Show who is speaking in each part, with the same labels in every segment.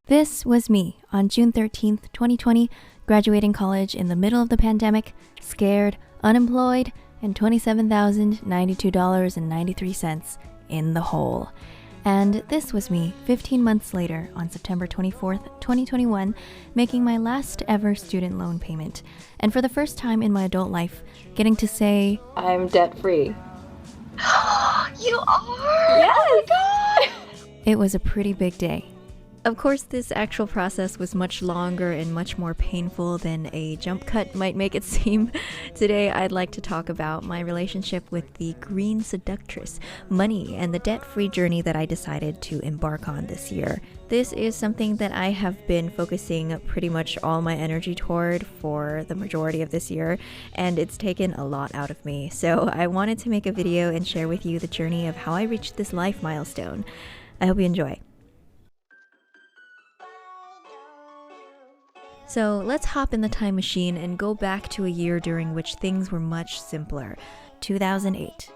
Speaker 1: This was me on June 13th, 2020, graduating college in the middle of the pandemic, scared, unemployed, and $27,092.93 in the hole. And this was me 15 months later on September 24th, 2021, making my last ever student loan payment. And for the first time in my adult life, getting to say,
Speaker 2: I'm debt-free.
Speaker 3: You are?
Speaker 2: Yes!
Speaker 3: Oh my god!
Speaker 1: It was a pretty big day. Of course, this actual process was much longer and much more painful than a jump cut might make it seem. Today, I'd like to talk about my relationship with the green seductress, money, and the debt-free journey that I decided to embark on this year. This is something that I have been focusing pretty much all my energy toward for the majority of this year, and it's taken a lot out of me. So I wanted to make a video and share with you the journey of how I reached this life milestone. I hope you enjoy. So let's hop in the time machine and go back to a year during which things were much simpler, 2008.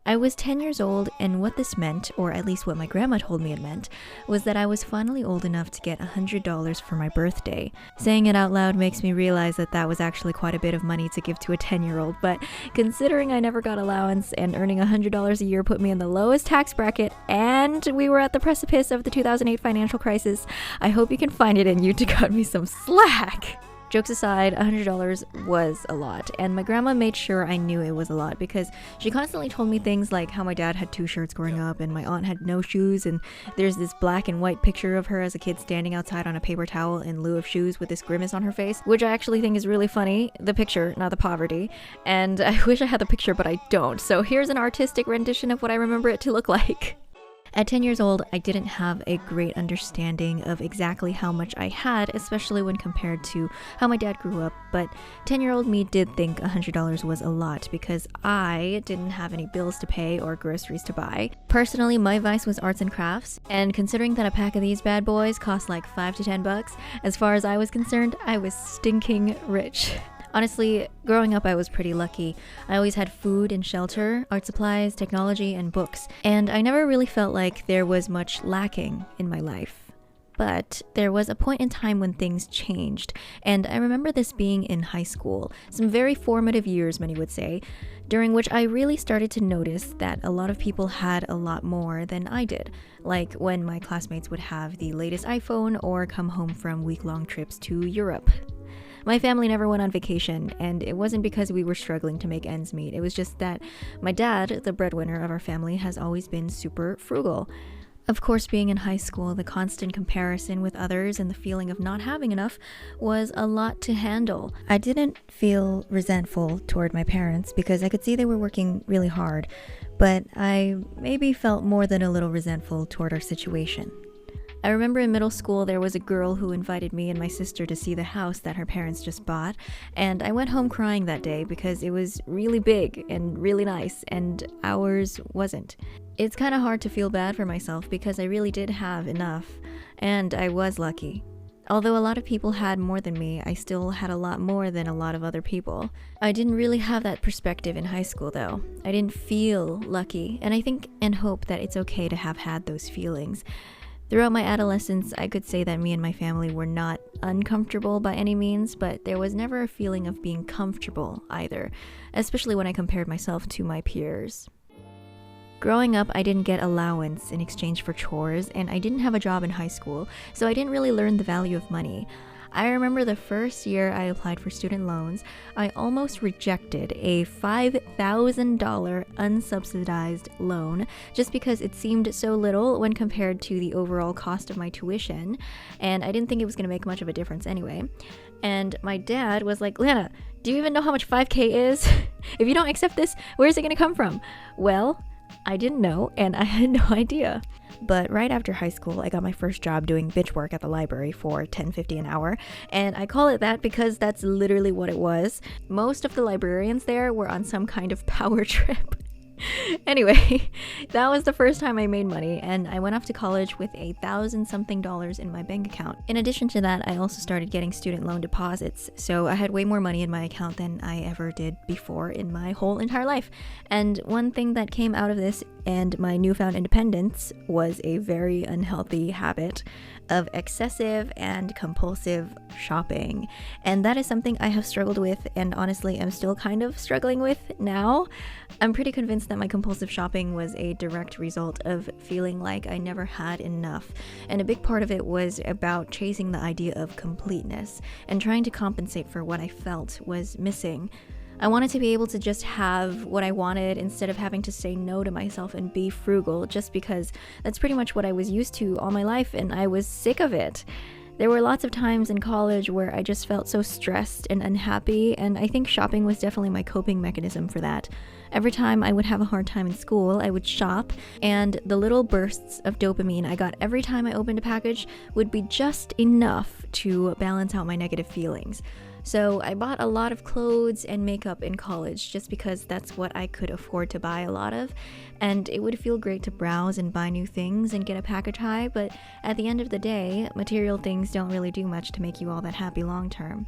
Speaker 1: I was 10 years old, and what this meant, or at least what my grandma told me it meant, was that I was finally old enough to get $100 for my birthday. Saying it out loud makes me realize that that was actually quite a bit of money to give to a 10-year-old, but considering I never got allowance and earning $100 a year put me in the lowest tax bracket, and we were at the precipice of the 2008 financial crisis, I hope you can find it in you to cut me some slack. Jokes aside, $100 was a lot, and my grandma made sure I knew it was a lot because she constantly told me things like how my dad had 2 shirts growing up and my aunt had no shoes, and there's this black and white picture of her as a kid standing outside on a paper towel in lieu of shoes with this grimace on her face, which I actually think is really funny. The picture, not the poverty, and I wish I had the picture, but I don't, so here's an artistic rendition of what I remember it to look like. At 10 years old, I didn't have a great understanding of exactly how much I had, especially when compared to how my dad grew up, but 10-year-old me did think $100 was a lot because I didn't have any bills to pay or groceries to buy. Personally, my vice was arts and crafts, and considering that a pack of these bad boys cost like $5 to $10, as far as I was concerned, I was stinking rich. Honestly, growing up I was pretty lucky. I always had food and shelter, art supplies, technology, and books, and I never really felt like there was much lacking in my life. But there was a point in time when things changed, and I remember this being in high school, some very formative years, many would say, during which I really started to notice that a lot of people had a lot more than I did, like when my classmates would have the latest iPhone or come home from week-long trips to Europe. My family never went on vacation, and it wasn't because we were struggling to make ends meet. It was just that my dad, the breadwinner of our family, has always been super frugal. Of course, being in high school, the constant comparison with others and the feeling of not having enough was a lot to handle. I didn't feel resentful toward my parents because I could see they were working really hard, but I maybe felt more than a little resentful toward our situation. I remember in middle school there was a girl who invited me and my sister to see the house that her parents just bought, and I went home crying that day because it was really big and really nice, and ours wasn't. It's kind of hard to feel bad for myself because I really did have enough, and I was lucky. Although a lot of people had more than me, I still had a lot more than a lot of other people. I didn't really have that perspective in high school though. I didn't feel lucky, and I think and hope that it's okay to have had those feelings. Throughout my adolescence, I could say that me and my family were not uncomfortable by any means, but there was never a feeling of being comfortable either, especially when I compared myself to my peers. Growing up, I didn't get allowance in exchange for chores, and I didn't have a job in high school, so I didn't really learn the value of money. I remember the first year I applied for student loans, I almost rejected a $5,000 unsubsidized loan just because it seemed so little when compared to the overall cost of my tuition, and I didn't think it was going to make much of a difference anyway. And my dad was like, "Lana, do you even know how much 5K is? If you don't accept this, where's it going to come from?" Well, I didn't know, and I had no idea. But right after high school, I got my first job doing bitch work at the library for $10.50 an hour, and I call it that because that's literally what it was. Most of the librarians there were on some kind of power trip. Anyway, that was the first time I made money, and I went off to college with $1,000-something in my bank account. In addition to that, I also started getting student loan deposits, so I had way more money in my account than I ever did before in my whole entire life. And one thing that came out of this and my newfound independence was a very unhealthy habit of excessive and compulsive shopping. And that is something I have struggled with, and honestly am still kind of struggling with now. I'm pretty convinced that my compulsive shopping was a direct result of feeling like I never had enough. And a big part of it was about chasing the idea of completeness and trying to compensate for what I felt was missing. I wanted to be able to just have what I wanted instead of having to say no to myself and be frugal, just because that's pretty much what I was used to all my life and I was sick of it. There were lots of times in college where I just felt so stressed and unhappy, and I think shopping was definitely my coping mechanism for that. Every time I would have a hard time in school, I would shop, and the little bursts of dopamine I got every time I opened a package would be just enough to balance out my negative feelings. So I bought a lot of clothes and makeup in college just because that's what I could afford to buy a lot of, and it would feel great to browse and buy new things and get a package high, but at the end of the day, material things don't really do much to make you all that happy long term.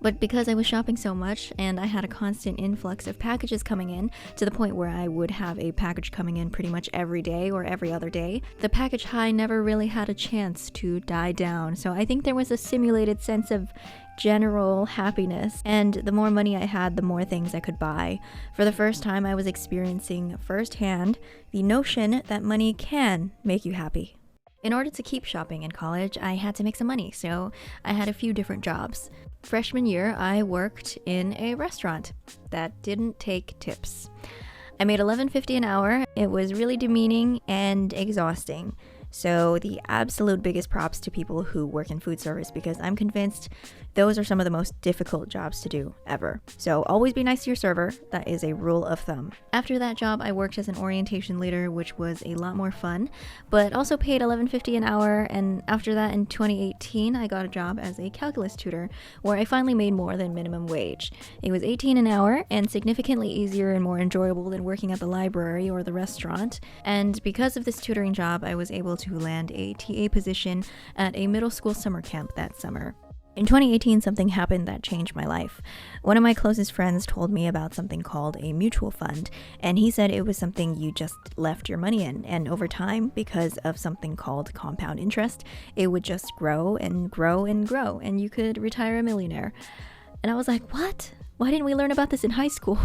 Speaker 1: But because I was shopping so much and I had a constant influx of packages coming in, to the point where I would have a package coming in pretty much every day or every other day, the package high never really had a chance to die down. So I think there was a simulated sense of general happiness, and the more money I had, the more things I could buy. For the first time, I was experiencing firsthand the notion that money can make you happy. In order to keep shopping in college, I had to make some money, so I had a few different jobs. Freshman year, I worked in a restaurant that didn't take tips. I made $11.50 an hour. It was really demeaning and exhausting. So the absolute biggest props to people who work in food service, because I'm convinced those are some of the most difficult jobs to do ever. So always be nice to your server. That is a rule of thumb. After that job, I worked as an orientation leader, which was a lot more fun, but also paid $11.50 an hour. And after that, in 2018, I got a job as a calculus tutor, where I finally made more than minimum wage. It was $18 an hour and significantly easier and more enjoyable than working at the library or the restaurant. And because of this tutoring job, I was able to land a TA position at a middle school summer camp that summer. In 2018, something happened that changed my life. One of my closest friends told me about something called a mutual fund, and he said it was something you just left your money in, and over time, because of something called compound interest, it would just grow and grow and grow, and you could retire a millionaire. And I was like, what? Why didn't we learn about this in high school?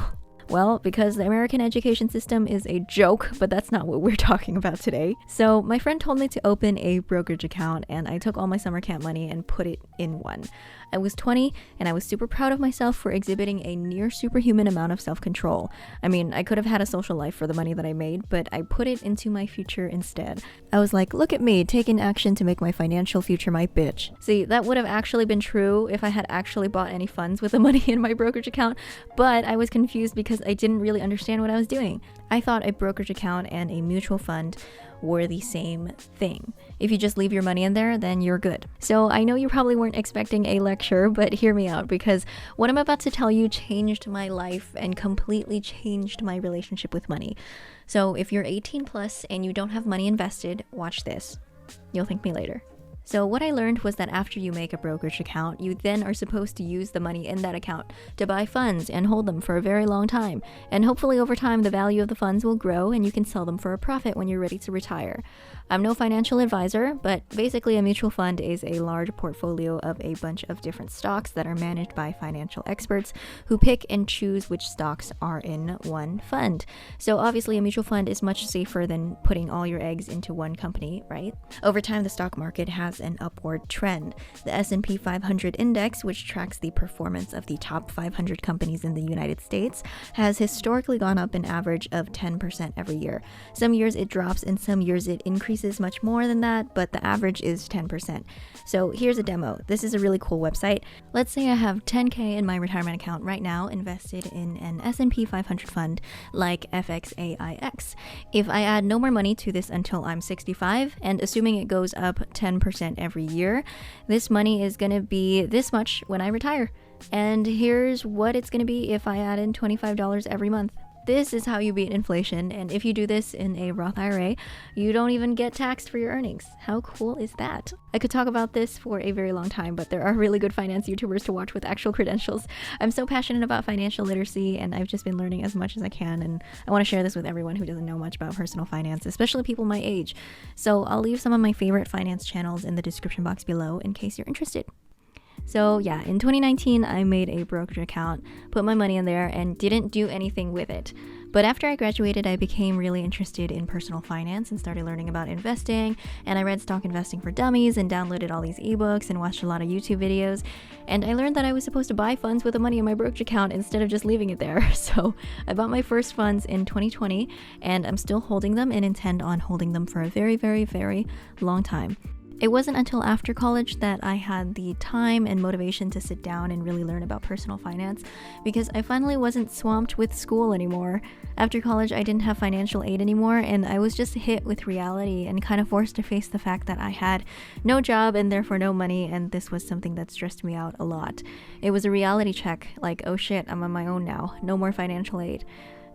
Speaker 1: Well, because the American education system is a joke, but that's not what we're talking about today. So my friend told me to open a brokerage account, and I took all my summer camp money and put it in one. I was 20, and I was super proud of myself for exhibiting a near superhuman amount of self-control. I mean, I could have had a social life for the money that I made, but I put it into my future instead. I was like, look at me, taking action to make my financial future my bitch. See, that would have actually been true if I had actually bought any funds with the money in my brokerage account, but I was confused because I didn't really understand what I was doing. I thought a brokerage account and a mutual fund were the same thing. If you just leave your money in there, then you're good. So I know you probably weren't expecting a lecture, but hear me out, because what I'm about to tell you changed my life and completely changed my relationship with money. So if you're 18 plus and you don't have money invested, watch this. You'll thank me later. So what I learned was that after you make a brokerage account, you then are supposed to use the money in that account to buy funds and hold them for a very long time. And hopefully over time, the value of the funds will grow and you can sell them for a profit when you're ready to retire. I'm no financial advisor, but basically a mutual fund is a large portfolio of a bunch of different stocks that are managed by financial experts who pick and choose which stocks are in one fund. So obviously a mutual fund is much safer than putting all your eggs into one company, right? Over time, the stock market has an upward trend. The S&P 500 index, which tracks the performance of the top 500 companies in the United States, has historically gone up an average of 10% every year. Some years it drops and some years it increases much more than that, but the average is 10%. So here's a demo. This is a really cool website. Let's say I have 10K in my retirement account right now invested in an S&P 500 fund like FXAIX. If I add no more money to this until I'm 65, and assuming it goes up 10% every year, this money is going to be this much when I retire. And here's what it's going to be if I add in $25 every month. This is how you beat inflation, and if you do this in a Roth IRA, you don't even get taxed for your earnings. How cool is that? I could talk about this for a very long time, but there are really good finance YouTubers to watch with actual credentials. I'm so passionate about financial literacy, and I've just been learning as much as I can, and I want to share this with everyone who doesn't know much about personal finance, especially people my age. So I'll leave some of my favorite finance channels in the description box below in case you're interested. So yeah, in 2019, I made a brokerage account, put my money in there, and didn't do anything with it. But after I graduated, I became really interested in personal finance and started learning about investing, and I read Stock Investing for Dummies and downloaded all these ebooks and watched a lot of YouTube videos, and I learned that I was supposed to buy funds with the money in my brokerage account instead of just leaving it there. So I bought my first funds in 2020, and I'm still holding them and intend on holding them for a very, very, very long time. It wasn't until after college that I had the time and motivation to sit down and really learn about personal finance, because I finally wasn't swamped with school anymore. After college, I didn't have financial aid anymore, and I was just hit with reality and kind of forced to face the fact that I had no job and therefore no money, and this was something that stressed me out a lot. It was a reality check, like, oh shit, I'm on my own now, no more financial aid.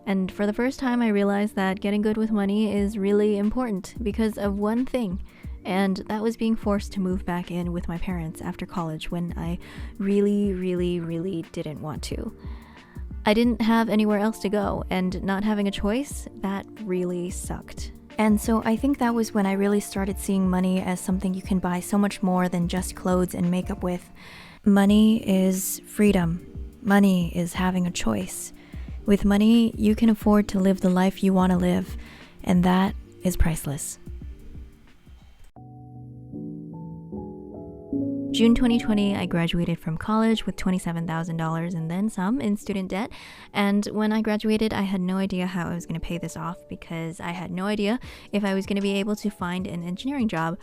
Speaker 1: And for the first time, I realized that getting good with money is really important because of one thing. And that was being forced to move back in with my parents after college when I really, really, really didn't want to. I didn't have anywhere else to go, and not having a choice, that really sucked. And so I think that was when I really started seeing money as something you can buy so much more than just clothes and makeup with. Money is freedom. Money is having a choice. With money, you can afford to live the life you want to live, and that is priceless. June 2020, I graduated from college with $27,000 and then some in student debt. And when I graduated, I had no idea how I was going to pay this off because I had no idea if I was going to be able to find an engineering job.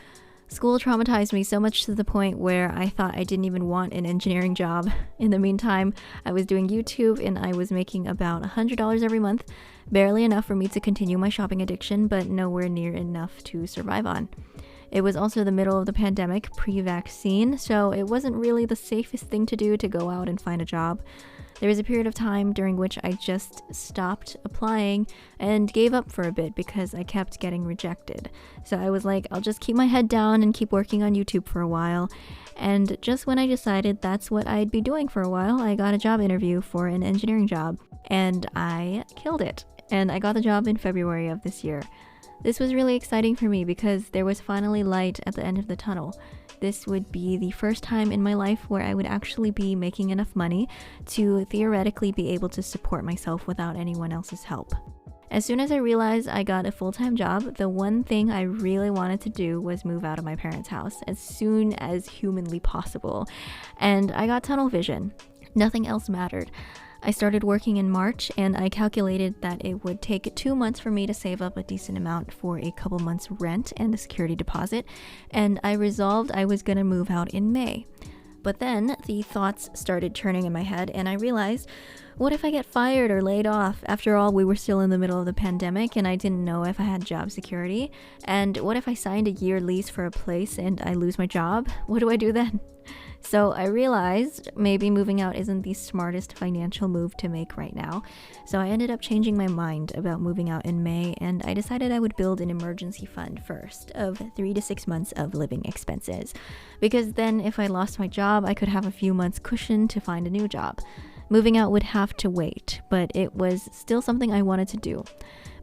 Speaker 1: School traumatized me so much to the point where I thought I didn't even want an engineering job. In the meantime, I was doing YouTube and I was making about $100 every month, barely enough for me to continue my shopping addiction, but nowhere near enough to survive on. It was also the middle of the pandemic, pre-vaccine, so it wasn't really the safest thing to do to go out and find a job. There was a period of time during which I just stopped applying and gave up for a bit because I kept getting rejected. So I was like, I'll just keep my head down and keep working on YouTube for a while. And just when I decided that's what I'd be doing for a while, I got a job interview for an engineering job, and I killed it. And I got the job in February of this year. This was really exciting for me because there was finally light at the end of the tunnel. This would be the first time in my life where I would actually be making enough money to theoretically be able to support myself without anyone else's help. As soon as I realized I got a full-time job, the one thing I really wanted to do was move out of my parents' house as soon as humanly possible. And I got tunnel vision. Nothing else mattered. I started working in March, and I calculated that it would take 2 months for me to save up a decent amount for a couple months' rent and a security deposit, and I resolved I was gonna move out in May. But then the thoughts started churning in my head, and I realized, what if I get fired or laid off? After all, we were still in the middle of the pandemic, and I didn't know if I had job security. And what if I signed a year lease for a place and I lose my job? What do I do then? So I realized maybe moving out isn't the smartest financial move to make right now. So I ended up changing my mind about moving out in May, and I decided I would build an emergency fund first of 3 to 6 months of living expenses. Because then if I lost my job, I could have a few months cushion to find a new job. Moving out would have to wait, but it was still something I wanted to do.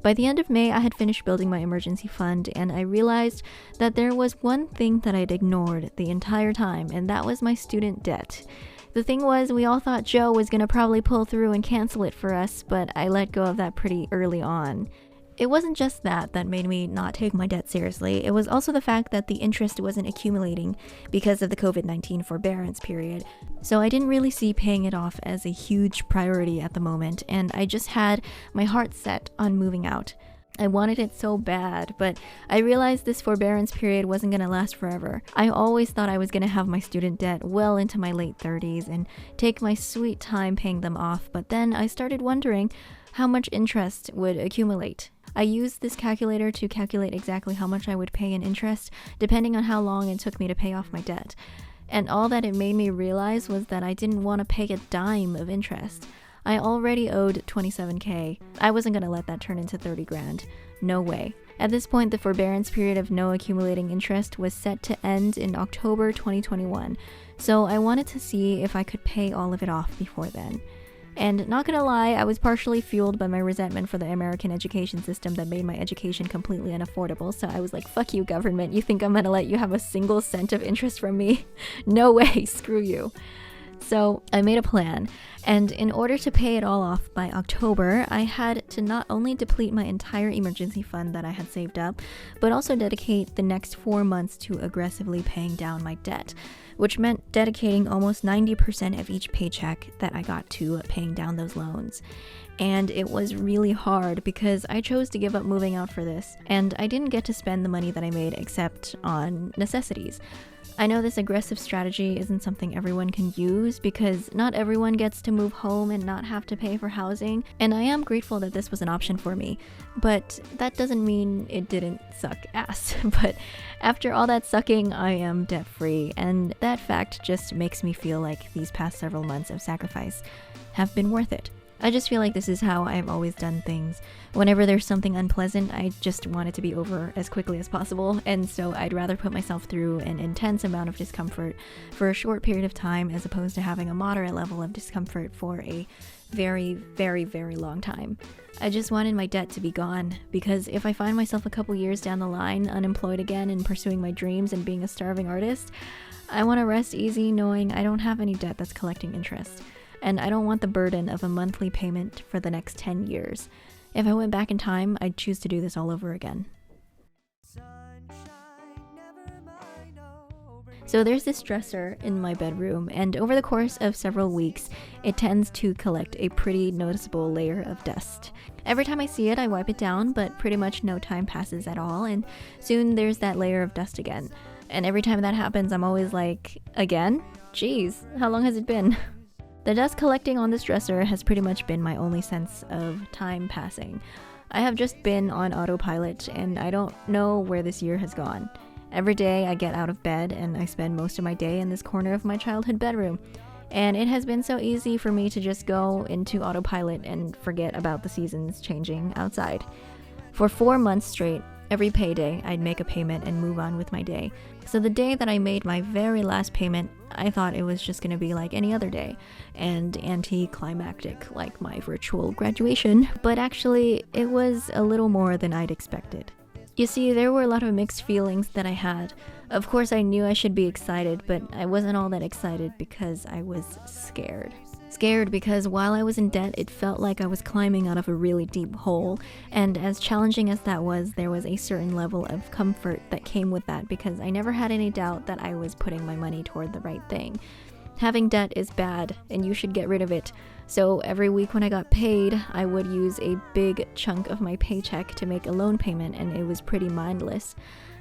Speaker 1: By the end of May, I had finished building my emergency fund, and I realized that there was one thing that I'd ignored the entire time, and that was my student debt. The thing was, we all thought Joe was going to probably pull through and cancel it for us, but I let go of that pretty early on. It wasn't just that made me not take my debt seriously. It was also the fact that the interest wasn't accumulating because of the COVID-19 forbearance period. So I didn't really see paying it off as a huge priority at the moment, and I just had my heart set on moving out. I wanted it so bad, but I realized this forbearance period wasn't going to last forever. I always thought I was going to have my student debt well into my late 30s and take my sweet time paying them off, but then I started wondering how much interest would accumulate. I used this calculator to calculate exactly how much I would pay in interest, depending on how long it took me to pay off my debt. And all that it made me realize was that I didn't want to pay a dime of interest. I already owed $27K. I wasn't gonna let that turn into 30 grand. No way. At this point, the forbearance period of no accumulating interest was set to end in October 2021, so I wanted to see if I could pay all of it off before then. And not gonna lie, I was partially fueled by my resentment for the American education system that made my education completely unaffordable, so I was like, fuck you, government, you think I'm gonna let you have a single cent of interest from me? No way, screw you. So I made a plan, and in order to pay it all off by October, I had to not only deplete my entire emergency fund that I had saved up, but also dedicate the next 4 months to aggressively paying down my debt, which meant dedicating almost 90% of each paycheck that I got to paying down those loans. And it was really hard because I chose to give up moving out for this, and I didn't get to spend the money that I made except on necessities. I know this aggressive strategy isn't something everyone can use because not everyone gets to move home and not have to pay for housing, and I am grateful that this was an option for me, but that doesn't mean it didn't suck ass. But after all that sucking, I am debt-free, and that fact just makes me feel like these past several months of sacrifice have been worth it. I just feel like this is how I've always done things. Whenever there's something unpleasant, I just want it to be over as quickly as possible, and so I'd rather put myself through an intense amount of discomfort for a short period of time as opposed to having a moderate level of discomfort for a very, very, very long time. I just wanted my debt to be gone, because if I find myself a couple years down the line unemployed again and pursuing my dreams and being a starving artist, I want to rest easy knowing I don't have any debt that's collecting interest. And I don't want the burden of a monthly payment for the next 10 years. If I went back in time, I'd choose to do this all over again. So there's this dresser in my bedroom, and over the course of several weeks, it tends to collect a pretty noticeable layer of dust. Every time I see it, I wipe it down, but pretty much no time passes at all, and soon there's that layer of dust again. And every time that happens, I'm always like, again? Jeez, how long has it been? The dust collecting on this dresser has pretty much been my only sense of time passing. I have just been on autopilot, and I don't know where this year has gone. Every day I get out of bed and I spend most of my day in this corner of my childhood bedroom. And it has been so easy for me to just go into autopilot and forget about the seasons changing outside. For 4 months straight, every payday I'd make a payment and move on with my day. So the day that I made my very last payment, I thought it was just gonna be like any other day, and anticlimactic like my virtual graduation, but actually it was a little more than I'd expected. You see, there were a lot of mixed feelings that I had. Of course, I knew I should be excited, but I wasn't all that excited because I was scared. Scared because while I was in debt, it felt like I was climbing out of a really deep hole, and as challenging as that was, there was a certain level of comfort that came with that because I never had any doubt that I was putting my money toward the right thing. Having debt is bad, and you should get rid of it. So every week when I got paid, I would use a big chunk of my paycheck to make a loan payment, and it was pretty mindless.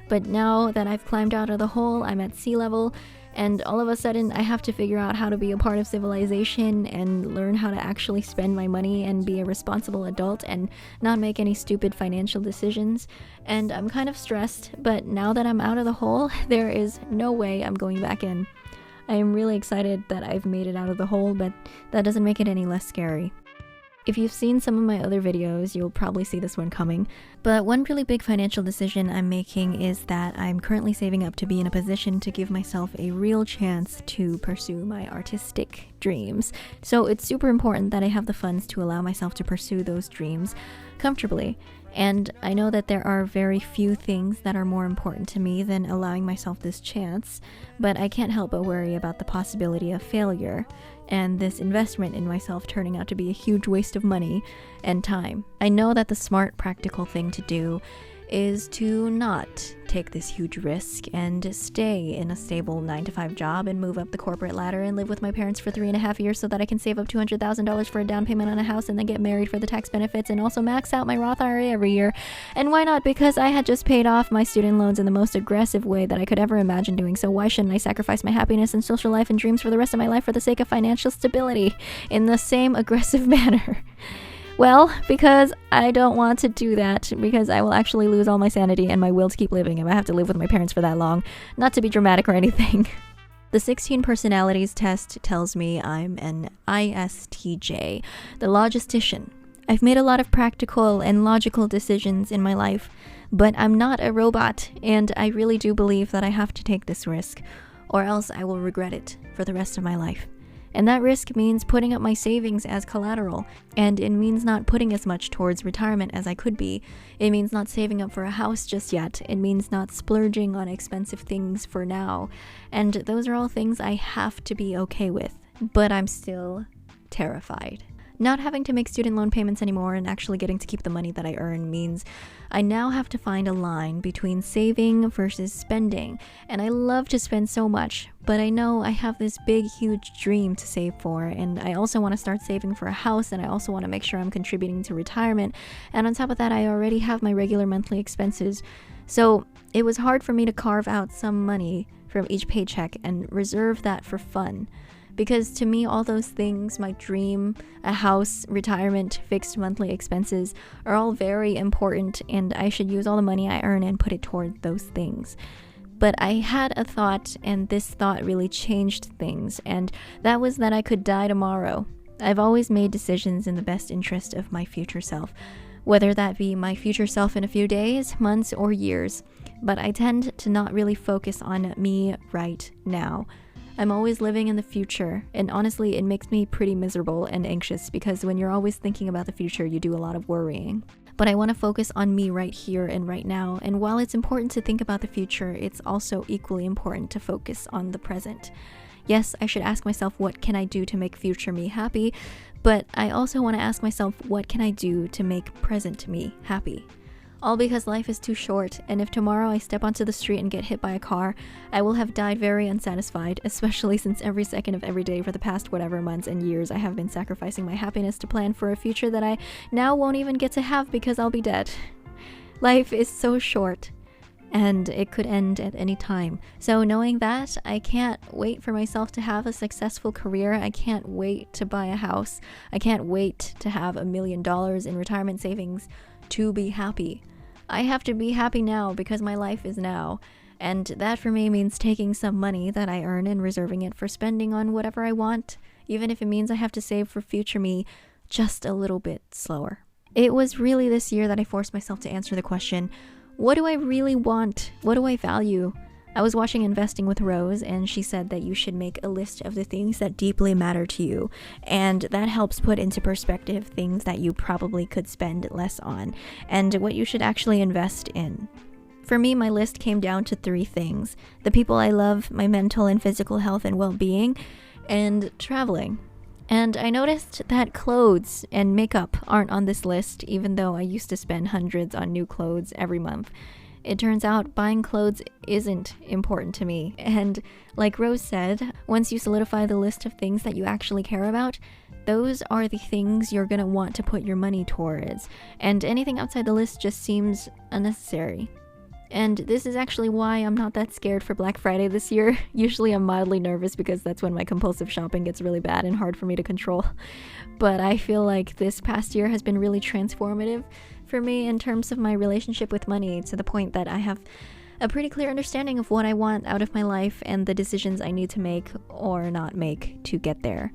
Speaker 1: But now that I've climbed out of the hole, I'm at sea level, and all of a sudden I have to figure out how to be a part of civilization and learn how to actually spend my money and be a responsible adult and not make any stupid financial decisions. And I'm kind of stressed, but now that I'm out of the hole, there is no way I'm going back in. I am really excited that I've made it out of the hole, but that doesn't make it any less scary. If you've seen some of my other videos, you'll probably see this one coming. But one really big financial decision I'm making is that I'm currently saving up to be in a position to give myself a real chance to pursue my artistic dreams. So it's super important that I have the funds to allow myself to pursue those dreams comfortably. And I know that there are very few things that are more important to me than allowing myself this chance, but I can't help but worry about the possibility of failure and this investment in myself turning out to be a huge waste of money and time. I know that the smart, practical thing to do is to not take this huge risk and stay in a stable 9-to-5 job and move up the corporate ladder and live with my parents for 3.5 years so that I can save up $200,000 for a down payment on a house and then get married for the tax benefits and also max out my Roth IRA every year. And why not? Because I had just paid off my student loans in the most aggressive way that I could ever imagine doing, so why shouldn't I sacrifice my happiness and social life and dreams for the rest of my life for the sake of financial stability in the same aggressive manner? Well, because I don't want to do that, because I will actually lose all my sanity and my will to keep living if I have to live with my parents for that long. Not to be dramatic or anything. The 16 personalities test tells me I'm an ISTJ, the logistician. I've made a lot of practical and logical decisions in my life, but I'm not a robot, and I really do believe that I have to take this risk, or else I will regret it for the rest of my life. And that risk means putting up my savings as collateral, and it means not putting as much towards retirement as I could be. It means not saving up for a house just yet. It means not splurging on expensive things for now. And those are all things I have to be okay with, but I'm still terrified. Not having to make student loan payments anymore and actually getting to keep the money that I earn means I now have to find a line between saving versus spending. And I love to spend so much, but I know I have this big, huge dream to save for, and I also want to start saving for a house, and I also want to make sure I'm contributing to retirement. And on top of that, I already have my regular monthly expenses. So it was hard for me to carve out some money from each paycheck and reserve that for fun. Because to me, all those things, my dream, a house, retirement, fixed monthly expenses, are all very important, and I should use all the money I earn and put it toward those things. But I had a thought, and this thought really changed things, and that was that I could die tomorrow. I've always made decisions in the best interest of my future self, whether that be my future self in a few days, months, or years. But I tend to not really focus on me right now. I'm always living in the future, and honestly, it makes me pretty miserable and anxious because when you're always thinking about the future, you do a lot of worrying. But I want to focus on me right here and right now, and while it's important to think about the future, it's also equally important to focus on the present. Yes, I should ask myself, what can I do to make future me happy? But I also want to ask myself, what can I do to make present me happy? All because life is too short, and if tomorrow I step onto the street and get hit by a car, I will have died very unsatisfied, especially since every second of every day for the past whatever months and years I have been sacrificing my happiness to plan for a future that I now won't even get to have because I'll be dead. Life is so short, and it could end at any time. So knowing that, I can't wait for myself to have a successful career. I can't wait to buy a house. I can't wait to have $1 million in retirement savings to be happy. I have to be happy now because my life is now. And that for me means taking some money that I earn and reserving it for spending on whatever I want, even if it means I have to save for future me just a little bit slower. It was really this year that I forced myself to answer the question, what do I really want? What do I value? I was watching Investing with Rose, and she said that you should make a list of the things that deeply matter to you, and that helps put into perspective things that you probably could spend less on, and what you should actually invest in. For me, my list came down to 3 things: the people I love, my mental and physical health and well-being, and traveling. And I noticed that clothes and makeup aren't on this list, even though I used to spend hundreds on new clothes every month. It turns out buying clothes isn't important to me. And like Rose said, once you solidify the list of things that you actually care about, those are the things you're gonna want to put your money towards. And anything outside the list just seems unnecessary. And this is actually why I'm not that scared for Black Friday this year. Usually I'm mildly nervous because that's when my compulsive shopping gets really bad and hard for me to control. But I feel like this past year has been really transformative for me in terms of my relationship with money, to the point that I have a pretty clear understanding of what I want out of my life and the decisions I need to make or not make to get there.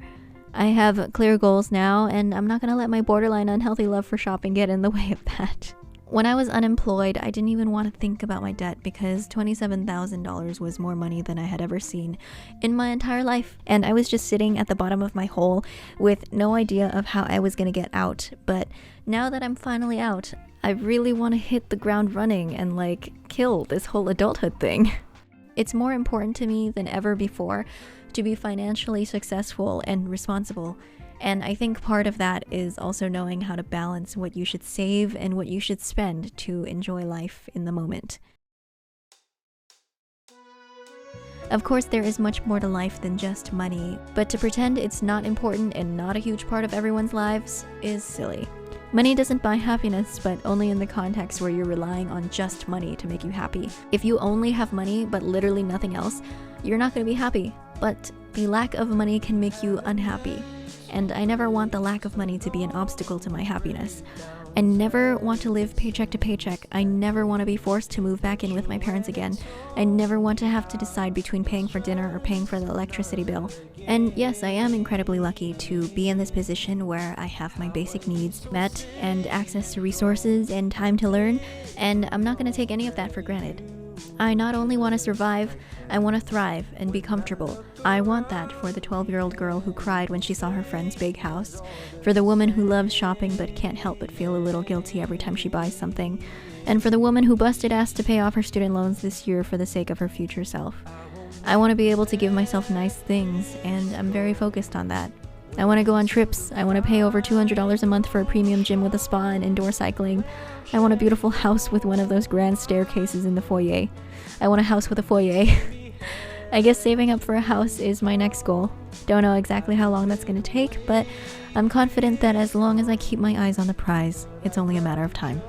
Speaker 1: I have clear goals now, and I'm not gonna let my borderline unhealthy love for shopping get in the way of that. When I was unemployed, I didn't even want to think about my debt because $27,000 was more money than I had ever seen in my entire life. And I was just sitting at the bottom of my hole with no idea of how I was going to get out. But now that I'm finally out, I really want to hit the ground running and kill this whole adulthood thing. It's more important to me than ever before to be financially successful and responsible. And I think part of that is also knowing how to balance what you should save and what you should spend to enjoy life in the moment. Of course, there is much more to life than just money, but to pretend it's not important and not a huge part of everyone's lives is silly. Money doesn't buy happiness, but only in the context where you're relying on just money to make you happy. If you only have money but literally nothing else, you're not going to be happy. But the lack of money can make you unhappy. And I never want the lack of money to be an obstacle to my happiness. I never want to live paycheck to paycheck. I never want to be forced to move back in with my parents again. I never want to have to decide between paying for dinner or paying for the electricity bill. And yes, I am incredibly lucky to be in this position where I have my basic needs met and access to resources and time to learn, and I'm not going to take any of that for granted. I not only want to survive, I want to thrive and be comfortable. I want that for the 12-year-old girl who cried when she saw her friend's big house, for the woman who loves shopping but can't help but feel a little guilty every time she buys something, and for the woman who busted ass to pay off her student loans this year for the sake of her future self. I want to be able to give myself nice things, and I'm very focused on that. I want to go on trips. I want to pay over $200 a month for a premium gym with a spa and indoor cycling. I want a beautiful house with one of those grand staircases in the foyer. I want a house with a foyer. I guess saving up for a house is my next goal. Don't know exactly how long that's going to take, but I'm confident that as long as I keep my eyes on the prize, it's only a matter of time.